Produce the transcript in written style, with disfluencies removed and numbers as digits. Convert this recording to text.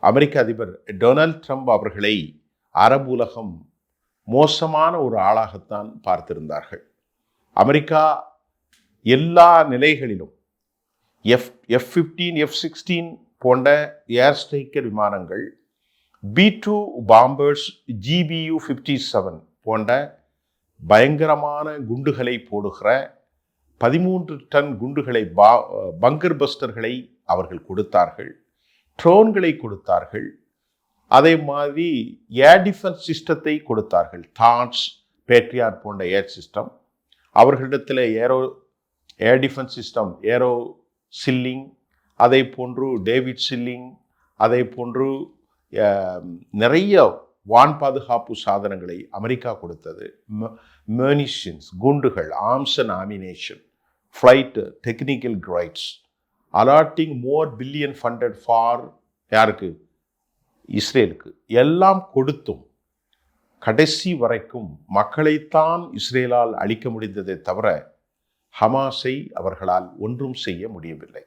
அமெரிக்க அதிபர் Donald Trump அவர்களை அரபு உலகம் மோசமான ஒரு ஆளாகத்தான் பார்த்திருந்தார்கள். அமெரிக்கா எல்லா நிலைகளிலும் F-15, F-16 போன்ற ஏர் ஸ்ட்ரைக்கர் விமானங்கள், B-2 பாம்பர்ஸ், GBU-57 போன்ற பயங்கரமான குண்டுகளை போடுகிற 13 டன் குண்டுகளை, பங்கர் பஸ்டர்களை அவர்கள் கொடுத்தார்கள், ட்ரோன்களை கொடுத்தார்கள். அதே மாதிரி ஏர் டிஃபென்ஸ் சிஸ்டத்தை கொடுத்தார்கள். தாட்ஸ், பேட்ரியாட் போன்ற ஏர் சிஸ்டம். அவர்களிடத்தில் air defence system, aero chilling, அதை போன்று டேவிட் சில்லிங், அதை போன்று நிறைய வான் பாதுகாப்பு சாதனங்களை அமெரிக்கா கொடுத்தது. மெனிஷன்ஸ், குண்டுகள், arms and ammunition, flight technical credits, allotting more billion funded for யாருக்கு? இஸ்ரேலுக்கு. எல்லாம் கொடுத்தும் கடைசி வரைக்கும் மக்களைத்தான் இஸ்ரேலால் அழிக்க முடிந்ததை தவிர ஹமாஸை அவர்களால் ஒன்றும் செய்ய முடியவில்லை.